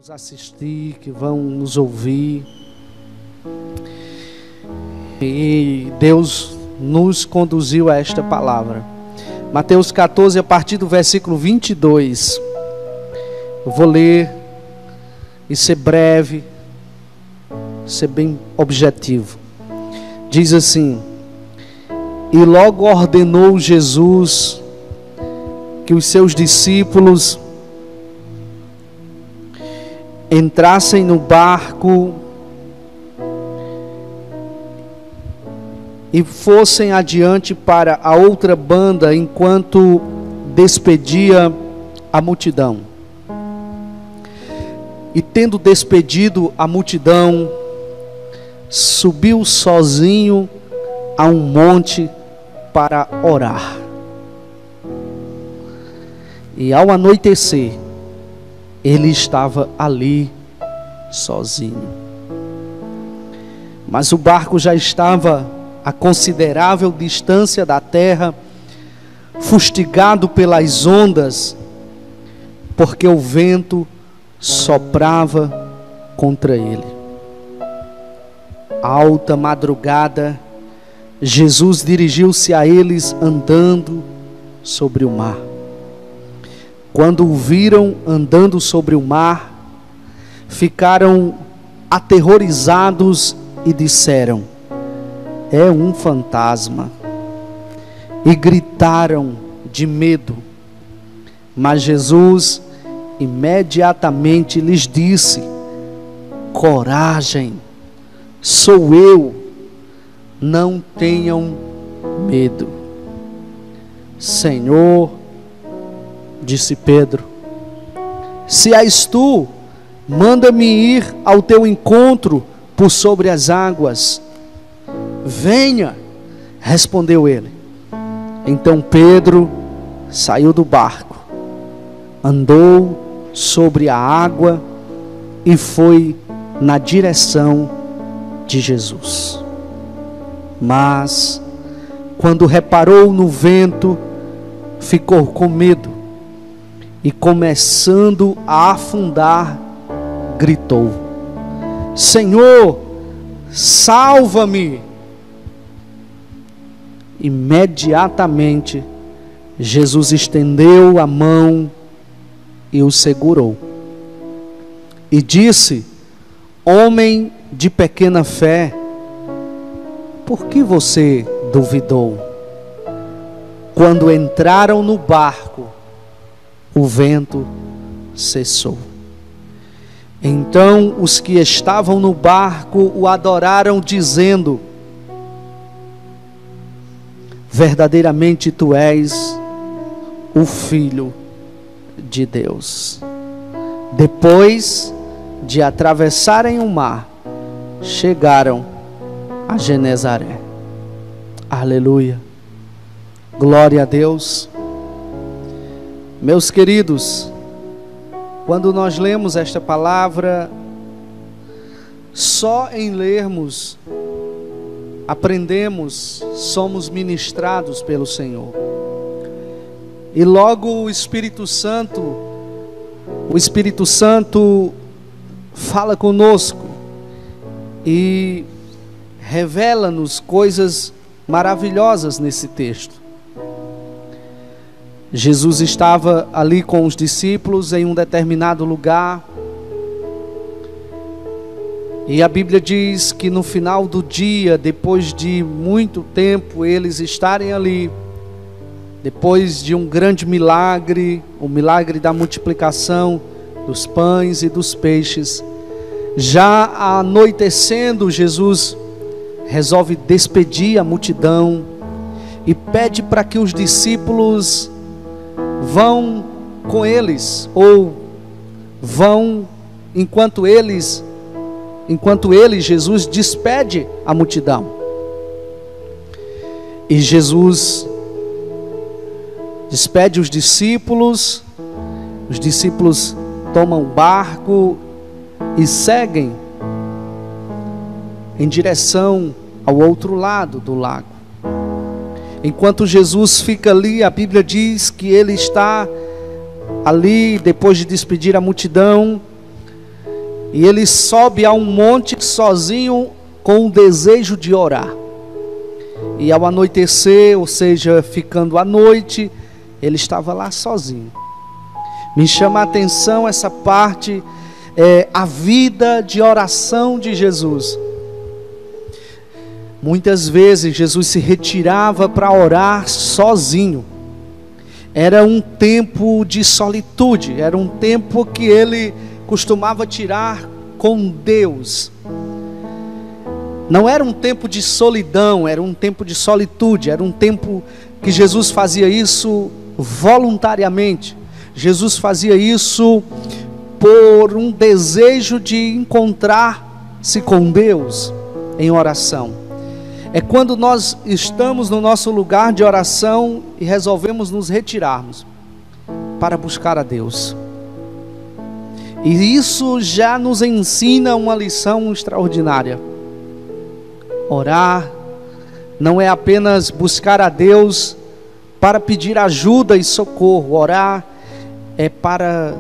nos assistir, que vão nos ouvir. E Deus nos conduziu a esta palavra. Mateus 14, a partir do versículo 22. Eu vou ler e ser breve, ser bem objetivo. Diz assim: e logo ordenou Jesus que os seus discípulos entrassem no barco e fossem adiante para a outra banda, enquanto despedia a multidão. E tendo despedido a multidão, subiu sozinho a um monte para orar. E ao anoitecer, ele estava ali sozinho. Mas o barco já estava a considerável distância da terra, fustigado pelas ondas, porque o vento soprava contra ele. Alta madrugada, Jesus dirigiu-se a eles andando sobre o mar. Quando o viram andando sobre o mar, ficaram aterrorizados e disseram: é um fantasma. E gritaram de medo. Mas Jesus imediatamente lhes disse: coragem, sou eu, não tenham medo. Senhor, disse Pedro, se és tu, manda-me ir ao teu encontro por sobre as águas. Venha, respondeu ele. Então Pedro saiu do barco, andou sobre a água e foi na direção de Jesus. Mas, quando reparou no vento, ficou com medo e, começando a afundar, gritou: Senhor, salva-me! Imediatamente, Jesus estendeu a mão e o segurou. E disse: homem de pequena fé, por que você duvidou? Quando entraram no barco, o vento cessou. Então os que estavam no barco o adoraram, dizendo: verdadeiramente tu és o Filho de Deus. Depois de atravessarem o mar, chegaram a Genezaré. Aleluia. Glória a Deus. Meus queridos, quando nós lemos esta palavra, só em lermos, aprendemos, somos ministrados pelo Senhor. E logo o Espírito Santo fala conosco e revela-nos coisas maravilhosas nesse texto. Jesus estava ali com os discípulos em um determinado lugar. E a Bíblia diz que no final do dia, depois de muito tempo eles estarem ali, depois de um grande milagre, o milagre da multiplicação dos pães e dos peixes, já anoitecendo, Jesus resolve despedir a multidão e pede para que os discípulos vão com eles, ou vão enquanto ele, Jesus, despede a multidão. E Jesus despede os discípulos tomam o barco e seguem em direção ao outro lado do lago. Enquanto Jesus fica ali, a Bíblia diz que ele está ali, depois de despedir a multidão, E ele sobe a um monte sozinho com o desejo de orar. E ao anoitecer, ou seja, ficando à noite, ele estava lá sozinho. Me chama a atenção essa parte, a vida de oração de Jesus. Muitas vezes Jesus se retirava para orar sozinho. Era um tempo de solitude, era um tempo que ele costumava tirar com Deus. Não era um tempo de solidão, era um tempo de solitude, era um tempo que Jesus fazia isso voluntariamente. Jesus fazia isso por um desejo de encontrar-se com Deus em oração. É quando nós estamos no nosso lugar de oração e resolvemos nos retirarmos para buscar a Deus. E isso já nos ensina uma lição extraordinária. Orar não é apenas buscar a Deus para pedir ajuda e socorro. Orar é para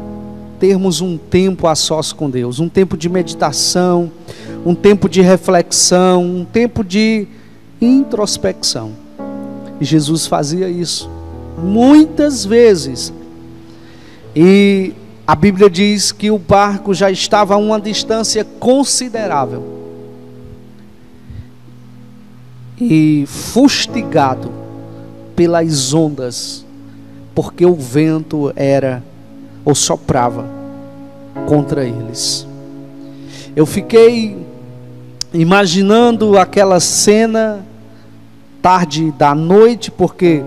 termos um tempo a sós com Deus, um tempo de meditação, um tempo de reflexão, um tempo de introspecção. E Jesus fazia isso muitas vezes. E a Bíblia diz que o barco já estava a uma distância considerável e fustigado pelas ondas, porque o vento era ou soprava contra eles. Eu fiquei imaginando aquela cena tarde da noite, porque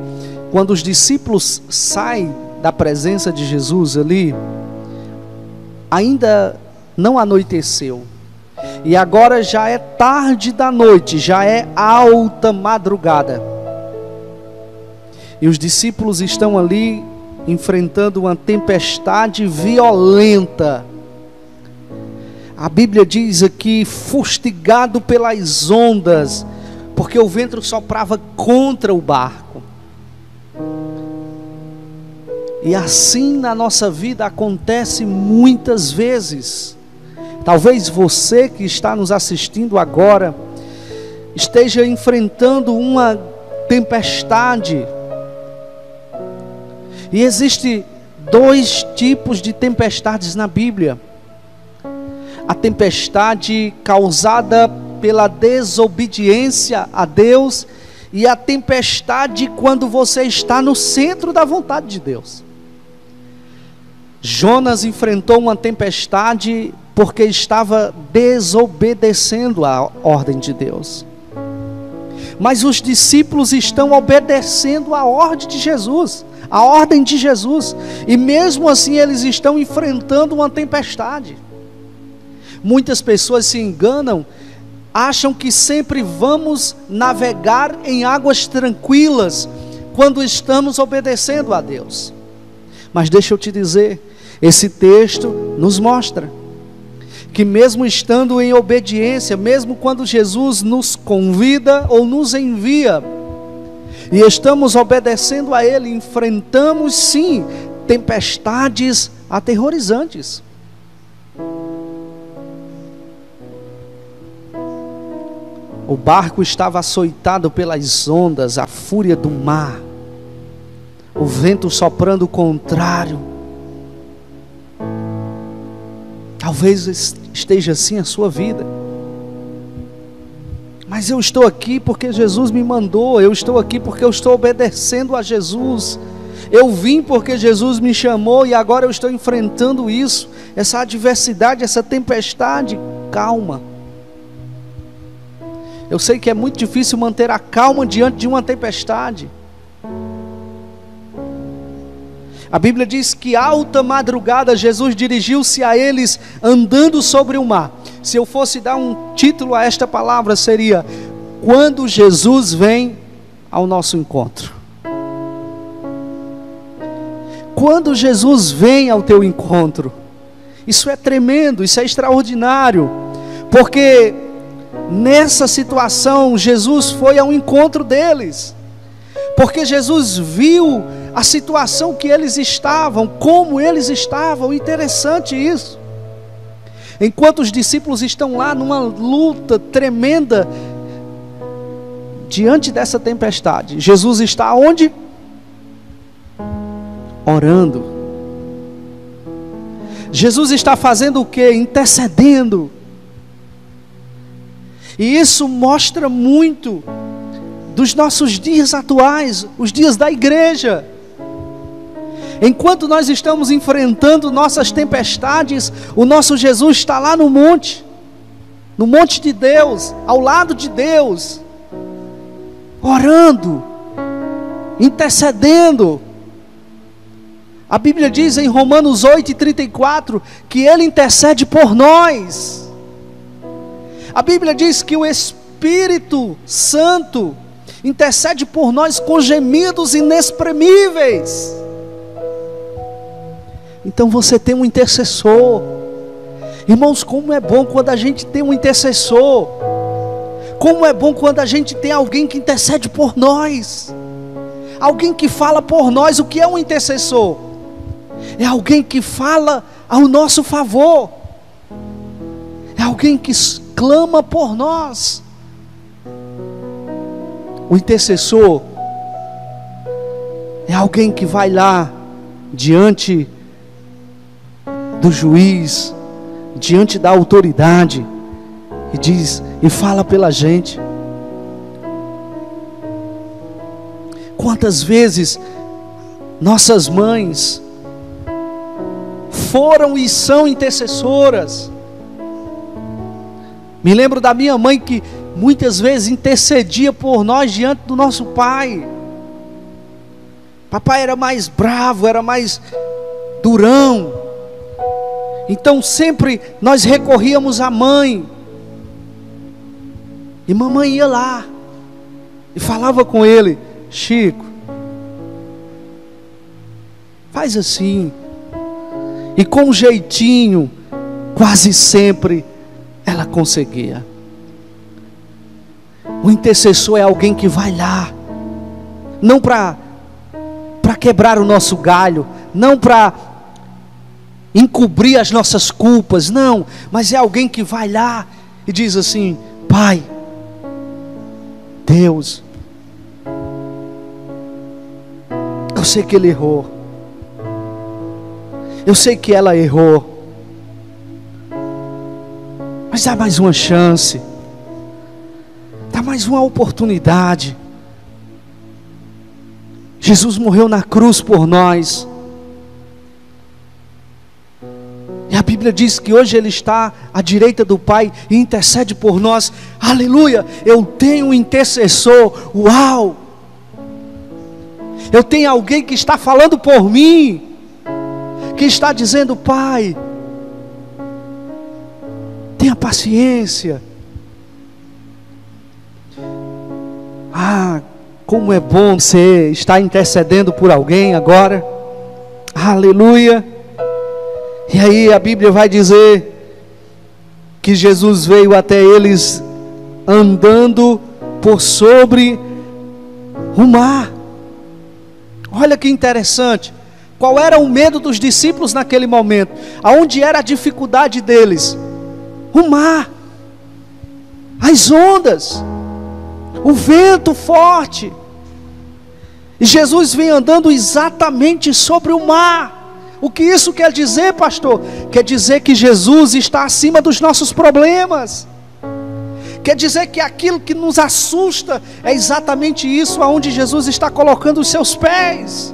quando os discípulos saem da presença de Jesus ali, ainda não anoiteceu, e agora já é tarde da noite, já é alta madrugada, e os discípulos estão ali enfrentando uma tempestade violenta. A Bíblia diz aqui, fustigado pelas ondas, porque o vento soprava contra o barco. E assim na nossa vida acontece muitas vezes. Talvez você que está nos assistindo agora esteja enfrentando uma tempestade. E existe dois tipos de tempestades na Bíblia. A tempestade causada pela desobediência a Deus, e a tempestade quando você está no centro da vontade de Deus. Jonas enfrentou uma tempestade porque estava desobedecendo a ordem de Deus. Mas os discípulos estão obedecendo a ordem de Jesus, a ordem de Jesus, e mesmo assim eles estão enfrentando uma tempestade. Muitas pessoas se enganam, acham que sempre vamos navegar em águas tranquilas quando estamos obedecendo a Deus. Mas deixa eu te dizer, esse texto nos mostra que mesmo estando em obediência, mesmo quando Jesus nos convida ou nos envia, e estamos obedecendo a Ele, enfrentamos sim tempestades aterrorizantes. O barco estava açoitado pelas ondas, a fúria do mar, o vento soprando contrário. Talvez esteja assim a sua vida. Mas eu estou aqui porque Jesus me mandou, eu estou aqui porque eu estou obedecendo a Jesus. Eu vim porque Jesus me chamou e agora eu estou enfrentando isso, essa adversidade, essa tempestade. Calma. Eu sei que é muito difícil manter a calma diante de uma tempestade. A Bíblia diz que alta madrugada Jesus dirigiu-se a eles andando sobre o mar. Se eu fosse dar um título a esta palavra, seria: quando Jesus vem ao nosso encontro. Quando Jesus vem ao teu encontro. Isso é tremendo, isso é extraordinário, porque nessa situação Jesus foi ao encontro deles, porque Jesus viu a situação que eles estavam, como eles estavam. Interessante isso. Enquanto os discípulos estão lá numa luta tremenda, diante dessa tempestade, Jesus está onde? Orando. Jesus está fazendo o quê? Intercedendo. E isso mostra muito dos nossos dias atuais, os dias da igreja. Enquanto nós estamos enfrentando nossas tempestades, o nosso Jesus está lá no monte de Deus, ao lado de Deus, orando, intercedendo. A Bíblia diz em Romanos 8:34 que Ele intercede por nós. A Bíblia diz que o Espírito Santo intercede por nós com gemidos inexprimíveis. Então você tem um intercessor. Irmãos, como é bom quando a gente tem um intercessor. Como é bom quando a gente tem alguém que intercede por nós. Alguém que fala por nós. O que é um intercessor? É alguém que fala ao nosso favor. É alguém que clama por nós. O intercessor é alguém que vai lá diante do juiz, diante da autoridade, e diz e fala pela gente. Quantas vezes nossas mães foram e são intercessoras. Me lembro da minha mãe que muitas vezes intercedia por nós diante do nosso pai. Papai era mais bravo, era mais durão. Então sempre nós recorríamos à mãe. E mamãe ia lá e falava com ele: Chico, faz assim. E com um jeitinho, quase sempre ela conseguia. O intercessor é alguém que vai lá, não para quebrar o nosso galho, não para encobrir as nossas culpas, não, mas é alguém que vai lá e diz assim: Pai, Deus, eu sei que ele errou, eu sei que ela errou, mas dá mais uma chance, dá mais uma oportunidade. Jesus morreu na cruz por nós. E a Bíblia diz que hoje Ele está à direita do Pai e intercede por nós. Aleluia! Eu tenho um intercessor. Uau! Eu tenho alguém que está falando por mim, que está dizendo: Pai, tenha paciência. Ah, como é bom você estar intercedendo por alguém agora. Aleluia! E aí a Bíblia vai dizer que Jesus veio até eles andando por sobre o mar. Olha que interessante. Qual era o medo dos discípulos naquele momento? Aonde era a dificuldade deles? O mar, as ondas, o vento forte. E Jesus vem andando exatamente sobre o mar. O que isso quer dizer, pastor? Quer dizer que Jesus está acima dos nossos problemas. Quer dizer que aquilo que nos assusta é exatamente isso, aonde Jesus está colocando os seus pés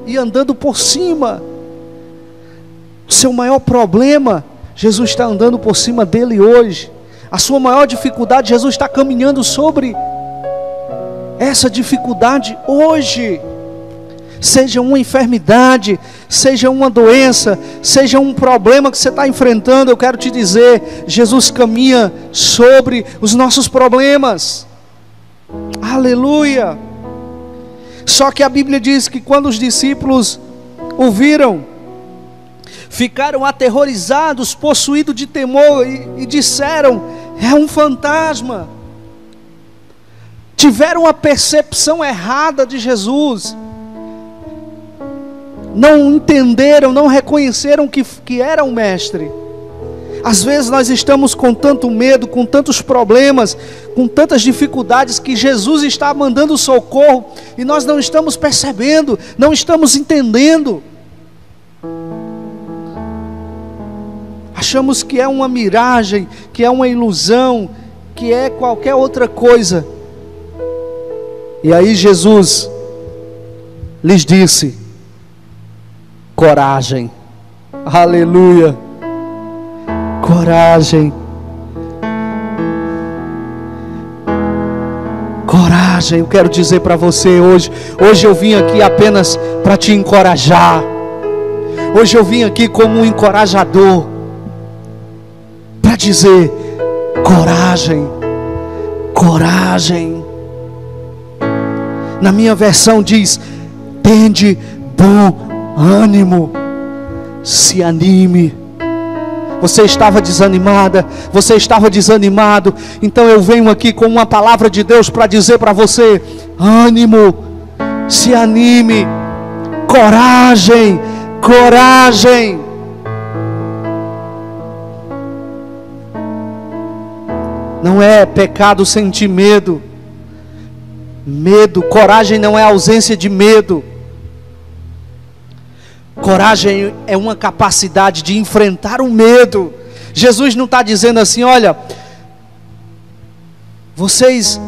e andando por cima. O seu maior problema, Jesus está andando por cima dele hoje. A sua maior dificuldade, Jesus está caminhando sobre essa dificuldade hoje. Seja uma enfermidade, seja uma doença, seja um problema que você está enfrentando, eu quero te dizer, Jesus caminha sobre os nossos problemas. Aleluia! Só que a Bíblia diz que quando os discípulos o viram, ficaram aterrorizados, possuídos de temor e disseram: é um fantasma. Tiveram a percepção errada de Jesus. Não entenderam, não reconheceram que era um mestre. Às vezes nós estamos com tanto medo, com tantos problemas, com tantas dificuldades, que Jesus está mandando socorro e nós não estamos percebendo, não estamos entendendo. Achamos que é uma miragem, que é uma ilusão, que é qualquer outra coisa. E aí Jesus lhes disse: coragem, aleluia, coragem, coragem. Eu quero dizer para você hoje eu vim aqui apenas para te encorajar. Hoje eu vim aqui como um encorajador, para dizer: coragem, coragem. Na minha versão diz: tende bom ânimo, se anime. Você estava desanimada, você estava desanimado, então eu venho aqui com uma palavra de Deus para dizer para você: ânimo, se anime, coragem, coragem. Não é pecado sentir medo. Medo, coragem não é ausência de medo. Coragem é uma capacidade de enfrentar o medo. Jesus não está dizendo assim: olha, vocês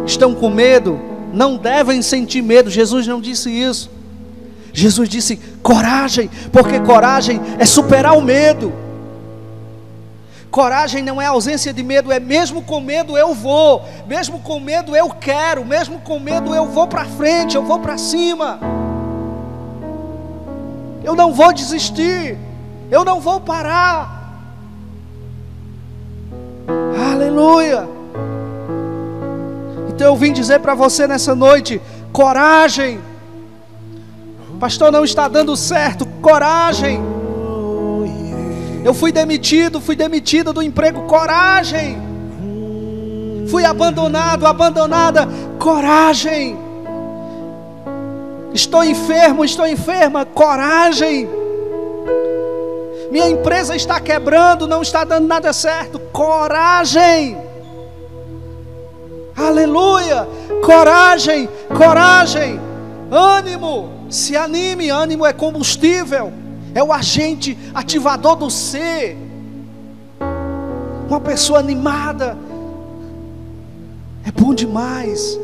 estão com medo, não devem sentir medo. Jesus não disse isso. Jesus disse coragem, porque coragem é superar o medo. Coragem não é ausência de medo, é mesmo com medo eu vou, mesmo com medo eu quero, mesmo com medo eu vou para frente, eu vou para cima. Eu não vou desistir, eu não vou parar. Aleluia. Então eu vim dizer para você nessa noite: coragem. Pastor, não está dando certo. Coragem. Eu fui demitida do emprego. Coragem. Fui abandonada. Coragem. Estou enferma. Coragem. Minha empresa está quebrando, não está dando nada certo. Coragem. Aleluia. Coragem. Ânimo. Se anime. Ânimo é combustível, é o agente ativador do ser. Uma pessoa animada é bom demais.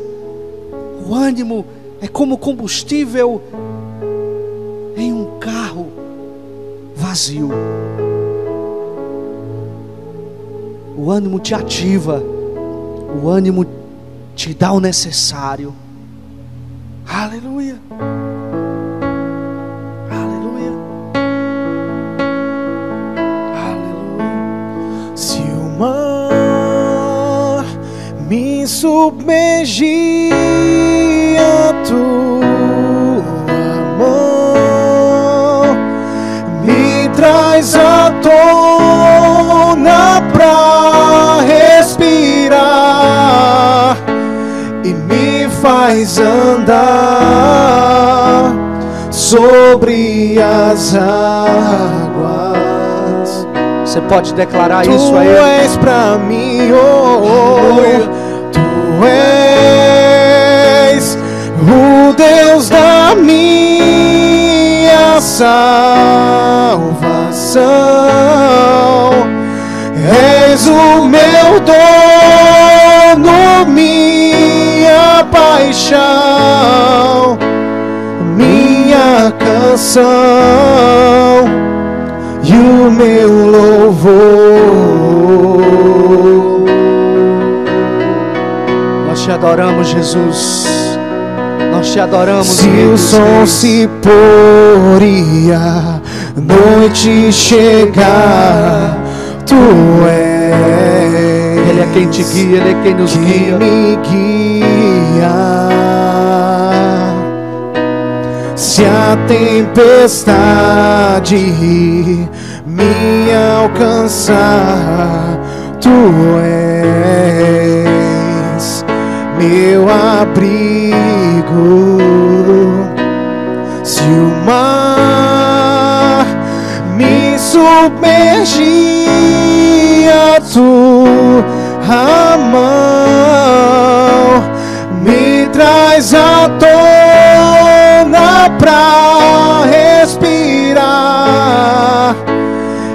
O ânimo é como combustível em um carro vazio. O ânimo te ativa, o ânimo te dá o necessário. Aleluia. Me submergir a tua mão, me traz à tona pra respirar e me faz andar sobre as águas. Você pode declarar isso a Ele? Tu és pra mim, Tu és o Deus da minha salvação. És o meu dono, minha paixão, minha canção e o meu louvor. Nós te adoramos, Jesus. Nós te adoramos. Se o sol se pôr e a noite chegar, Tu és. Ele é quem te guia, Ele é quem nos guia. Me guia. Se a tempestade me alcançar, Tu és meu abrigo. Se o mar me submergir a tua mão, me traz à tona pra respirar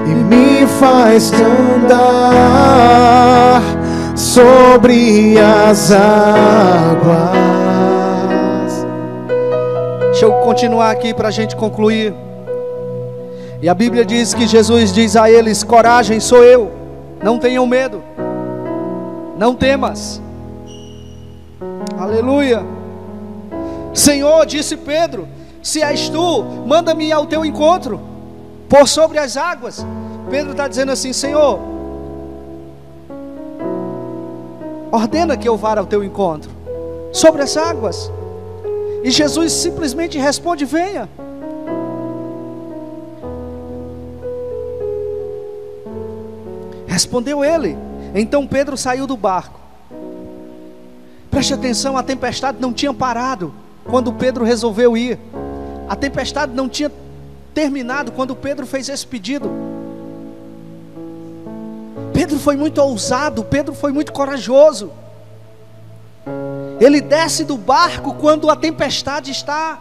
e me faz andar sobre as águas. Deixa eu continuar aqui para a gente concluir. E a Bíblia diz que Jesus diz a eles: coragem, sou eu, não tenham medo, não temas. Aleluia. Senhor, disse Pedro, se és tu, manda-me ir ao teu encontro, por sobre as águas. Pedro está dizendo assim: Senhor, ordena que eu vá ao teu encontro, sobre as águas. E Jesus simplesmente responde: venha. Respondeu ele. Então Pedro saiu do barco. Preste atenção, a tempestade não tinha parado quando Pedro resolveu ir. A tempestade não tinha terminado quando Pedro fez esse pedido. Pedro foi muito ousado, Pedro foi muito corajoso. Ele desce do barco quando a tempestade está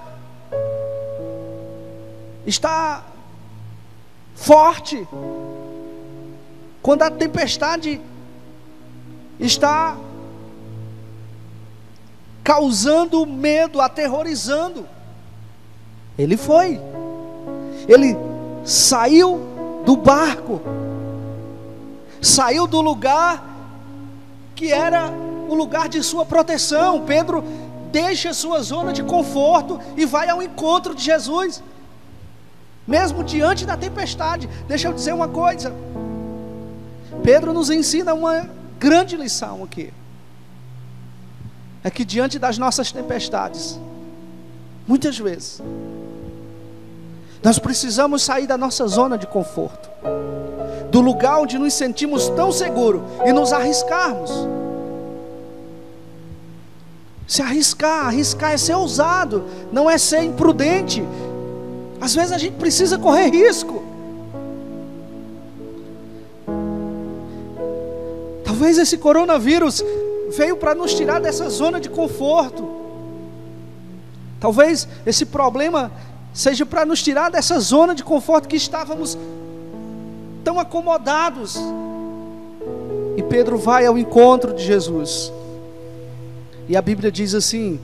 forte. Quando a tempestade está causando medo, aterrorizando. Ele foi. Ele saiu do barco. Saiu do lugar que era o lugar de sua proteção. Pedro deixa sua zona de conforto e vai ao encontro de Jesus, mesmo diante da tempestade. Deixa eu dizer uma coisa, Pedro nos ensina uma grande lição aqui. É que diante das nossas tempestades, muitas vezes, nós precisamos sair da nossa zona de conforto, do lugar onde nos sentimos tão seguros, e nos arriscarmos. Se arriscar é ser ousado, não é ser imprudente. Às vezes a gente precisa correr risco. Talvez esse coronavírus veio para nos tirar dessa zona de conforto. Talvez esse problema seja para nos tirar dessa zona de conforto que estávamos tão acomodados. E Pedro vai ao encontro de Jesus. E a Bíblia diz assim: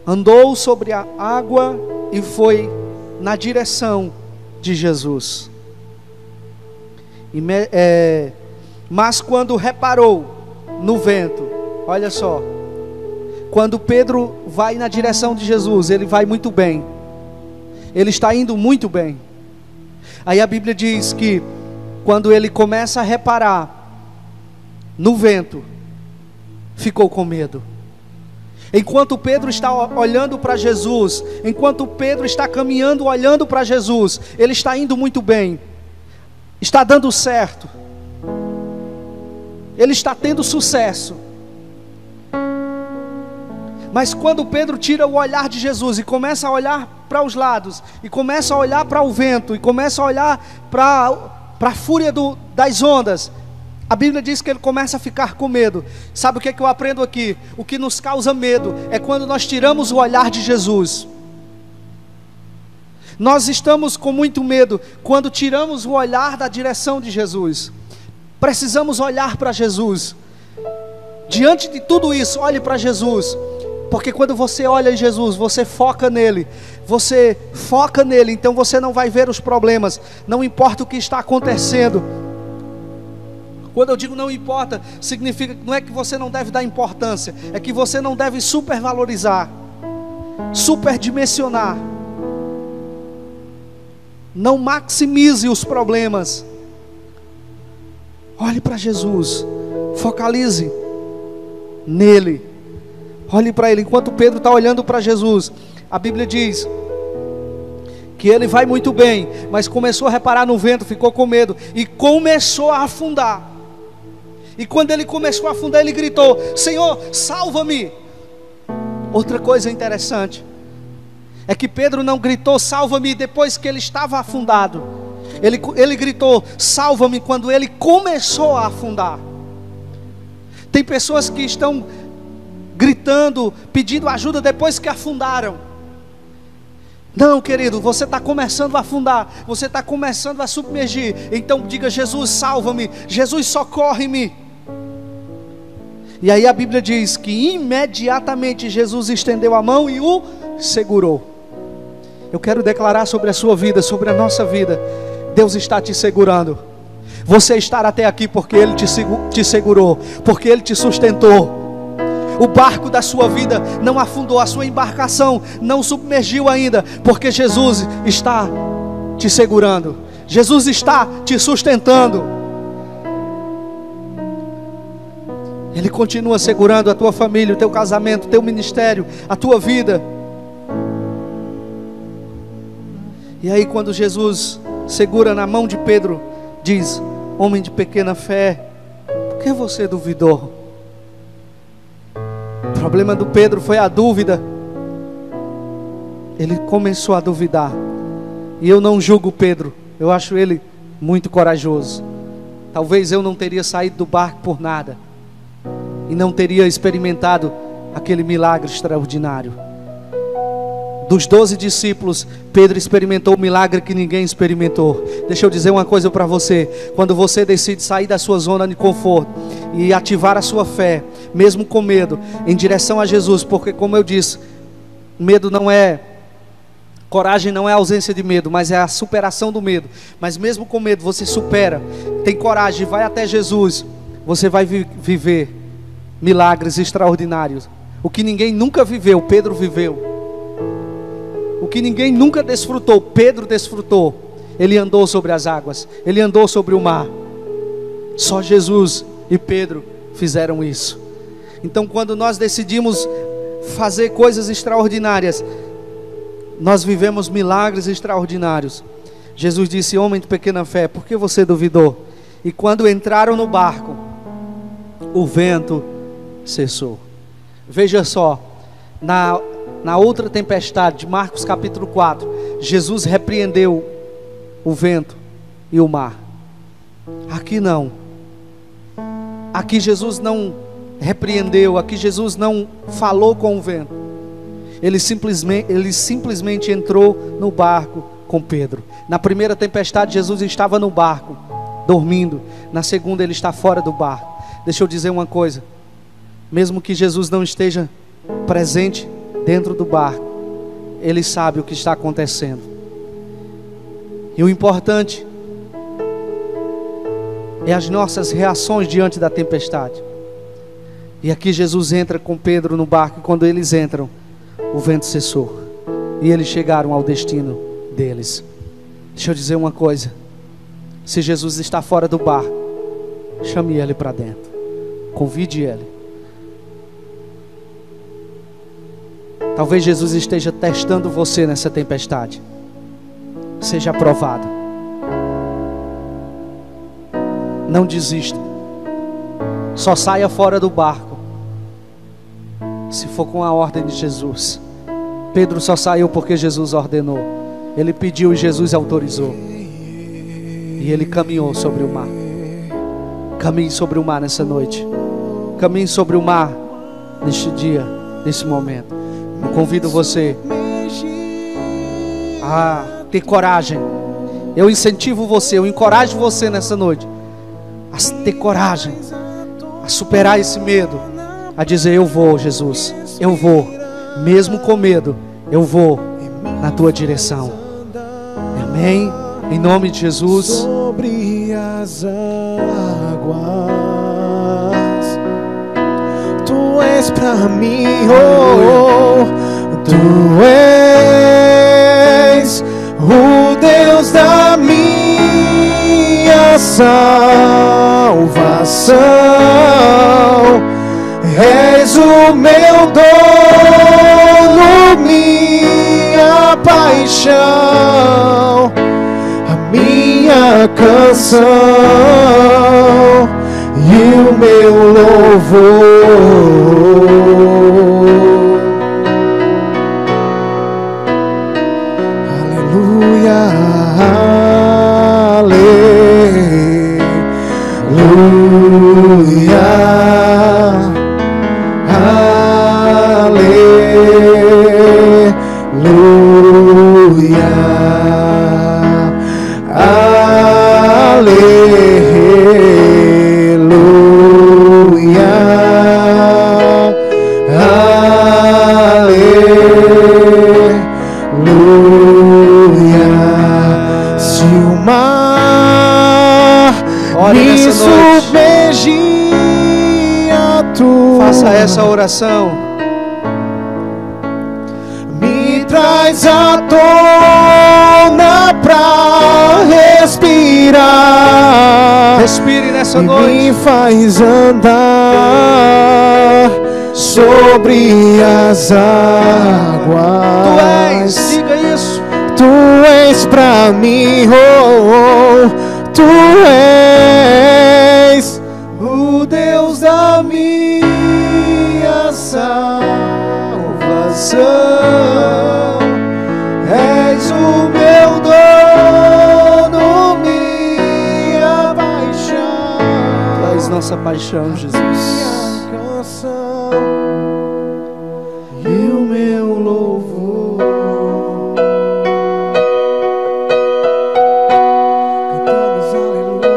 andou sobre a água e foi na direção de Jesus. Mas quando reparou no vento, olha só, quando Pedro vai na direção de Jesus, ele vai muito bem, ele está indo muito bem. Aí a Bíblia diz que quando ele começa a reparar no vento, ficou com medo. Enquanto Pedro está olhando para Jesus, enquanto Pedro está caminhando olhando para Jesus, ele está indo muito bem, está dando certo, ele está tendo sucesso. Mas quando Pedro tira o olhar de Jesus e começa a olhar para os lados, e começa a olhar para o vento, e começa a olhar para a fúria das ondas, a Bíblia diz que ele começa a ficar com medo. Sabe o que é que eu aprendo aqui? O que nos causa medo é quando nós tiramos o olhar de Jesus. Nós estamos com muito medo quando tiramos o olhar da direção de Jesus. Precisamos olhar para Jesus. Diante de tudo isso, olhe para Jesus. Porque quando você olha em Jesus, você foca nele. Você foca nele, então você não vai ver os problemas. Não importa o que está acontecendo. Quando eu digo não importa, significa que não é que você não deve dar importância, é que você não deve supervalorizar, superdimensionar. Não maximize os problemas. Olhe para Jesus, focalize nele, olhe para ele. Enquanto Pedro está olhando para Jesus, a Bíblia diz que ele vai muito bem, mas começou a reparar no vento, ficou com medo e começou a afundar. E quando ele começou a afundar, ele gritou: Senhor, salva-me. Outra coisa interessante é que Pedro não gritou salva-me depois que ele estava afundado. Ele gritou salva-me quando ele começou a afundar. Tem pessoas que estão gritando, pedindo ajuda depois que afundaram. Não, querido, você está começando a afundar, você está começando a submergir. Então diga: Jesus, salva-me, Jesus, socorre-me. E aí a Bíblia diz que imediatamente Jesus estendeu a mão e o segurou. Eu quero declarar sobre a sua vida, sobre a nossa vida: Deus está te segurando. Você está até aqui porque Ele te segurou, porque Ele te sustentou. O barco da sua vida não afundou, a sua embarcação não submergiu ainda, porque Jesus está te segurando, Jesus está te sustentando. Ele continua segurando a tua família, o teu casamento, o teu ministério, a tua vida. E aí quando Jesus segura na mão de Pedro, diz: homem de pequena fé, por que você duvidou? O problema do Pedro foi a dúvida. Ele começou a duvidar. E eu não julgo Pedro, eu acho ele muito corajoso. Talvez eu não teria saído do barco por nada, e não teria experimentado aquele milagre extraordinário. Dos 12 discípulos, Pedro experimentou o milagre que ninguém experimentou. Deixa eu dizer uma coisa para você: quando você decide sair da sua zona de conforto e ativar a sua fé, mesmo com medo, em direção a Jesus, porque como eu disse, medo não é, coragem não é a ausência de medo, mas é a superação do medo. Mas mesmo com medo, você supera, tem coragem, vai até Jesus, você vai viver milagres extraordinários. O que ninguém nunca viveu, Pedro viveu. O que ninguém nunca desfrutou, Pedro desfrutou. Ele andou sobre as águas, ele andou sobre o mar. Só Jesus e Pedro fizeram isso. Então quando nós decidimos fazer coisas extraordinárias, nós vivemos milagres extraordinários. Jesus disse: homem de pequena fé, por que você duvidou? E quando entraram no barco, o vento cessou. Veja só, na outra tempestade de Marcos capítulo 4, Jesus repreendeu o vento e o mar. Aqui não. Aqui Jesus não repreendeu, aqui Jesus não falou com o vento. Ele simplesmente entrou no barco com Pedro. Na primeira tempestade Jesus estava no barco, dormindo. Na segunda ele está fora do barco. Deixa eu dizer uma coisa: mesmo que Jesus não esteja presente dentro do barco, Ele sabe o que está acontecendo. E o importante é as nossas reações diante da tempestade. E aqui Jesus entra com Pedro no barco, e quando eles entram, o vento cessou, e eles chegaram ao destino deles. Deixa eu dizer uma coisa: se Jesus está fora do barco, chame Ele para dentro, convide Ele. Talvez Jesus esteja testando você nessa tempestade. Seja aprovado. Não desista. Só saia fora do barco se for com a ordem de Jesus. Pedro só saiu porque Jesus ordenou. Ele pediu e Jesus autorizou. E ele caminhou sobre o mar. Caminhe sobre o mar nessa noite. Caminhe sobre o mar neste dia, nesse momento. Eu convido você a ter coragem. Eu incentivo você, eu encorajo você nessa noite a ter coragem, a superar esse medo, a dizer: eu vou, Jesus, eu vou, mesmo com medo, eu vou na tua direção. Amém? Em nome de Jesus. Sobre as águas, Tu és pra mim, Tu és o Deus da minha salvação. És o meu dono, minha paixão, a minha canção e o meu louvor. Ore nessa noite. Submergi a tua. Faça essa oração. Me traz à tona pra respirar. Respire nessa e noite. me faz andar sobre as águas. Tu és, diga isso. Tu és pra mim, tu és o Deus da minha salvação. És o meu dono, minha paixão. Tu és nossa paixão, Jesus. Minha canção e o meu louvor. Cantamos aleluia,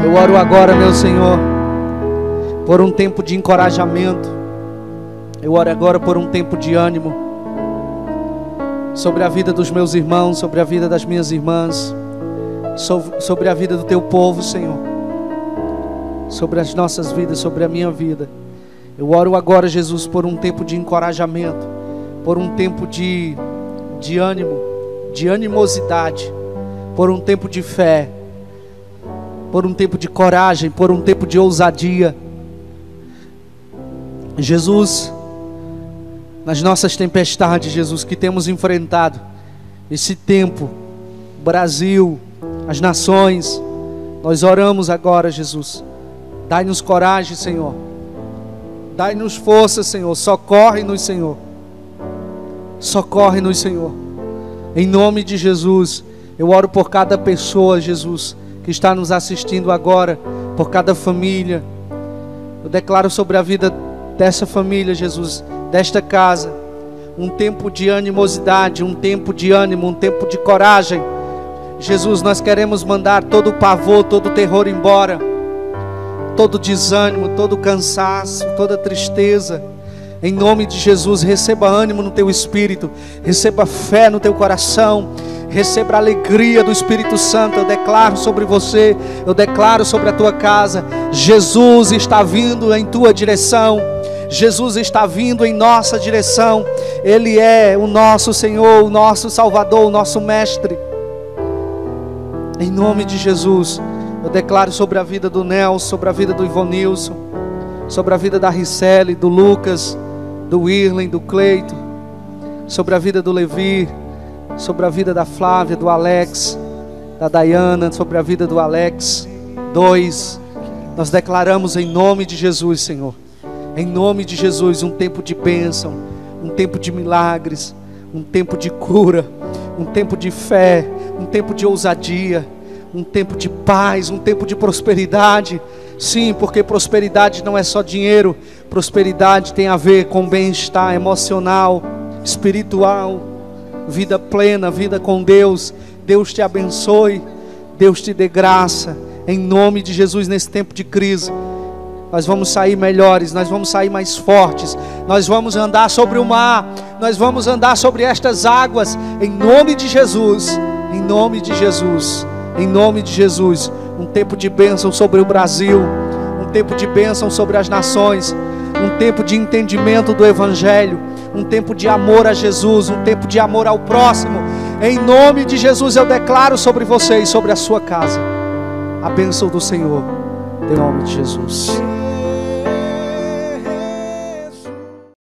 Eu oro agora, meu Senhor, por um tempo de encorajamento. Eu oro agora por um tempo de ânimo sobre a vida dos meus irmãos, sobre a vida das minhas irmãs, sobre a vida do teu povo, Senhor, sobre as nossas vidas, sobre a minha vida. Eu oro agora, Jesus, por um tempo de encorajamento, por um tempo de ânimo, de animosidade, por um tempo de fé, por um tempo de coragem, por um tempo de ousadia. Jesus, nas nossas tempestades, Jesus, que temos enfrentado, esse tempo, Brasil, as nações, nós oramos agora, Jesus. Dai-nos coragem, Senhor. Dai-nos força, Senhor. Socorre-nos, Senhor. Socorre-nos, Senhor. Em nome de Jesus, eu oro por cada pessoa, Jesus, que está nos assistindo agora, por cada família. Eu declaro sobre a vida dessa família, Jesus, desta casa, um tempo de animosidade, um tempo de ânimo, um tempo de coragem. Jesus, nós queremos mandar todo o pavor, todo o terror embora, todo o desânimo, todo o cansaço, toda a tristeza. Em nome de Jesus, receba ânimo no teu espírito, receba fé no teu coração, receba a alegria do Espírito Santo. Eu declaro sobre você, eu declaro sobre a tua casa, Jesus está vindo em tua direção, Jesus está vindo em nossa direção. Ele é o nosso Senhor, o nosso Salvador, o nosso Mestre. Em nome de Jesus, eu declaro sobre a vida do Nelson, sobre a vida do Ivonilson, sobre a vida da Ricele, do Lucas, do Irlen, do Cleito, sobre a vida do Levi, sobre a vida da Flávia, do Alex, da Dayana, sobre a vida do Alex. Nós declaramos em nome de Jesus, Senhor, em nome de Jesus, um tempo de bênção, um tempo de milagres, um tempo de cura, um tempo de fé, um tempo de ousadia, um tempo de paz, um tempo de prosperidade. Sim, porque prosperidade não é só dinheiro, prosperidade tem a ver com bem-estar emocional, espiritual, vida plena, vida com Deus. Deus te abençoe, Deus te dê graça, em nome de Jesus. Nesse tempo de crise, nós vamos sair melhores, nós vamos sair mais fortes, nós vamos andar sobre o mar, nós vamos andar sobre estas águas, em nome de Jesus, em nome de Jesus, em nome de Jesus. Um tempo de bênção sobre o Brasil, um tempo de bênção sobre as nações, um tempo de entendimento do Evangelho, um tempo de amor a Jesus, um tempo de amor ao próximo. Em nome de Jesus eu declaro sobre você e sobre a sua casa a bênção do Senhor, em nome de Jesus.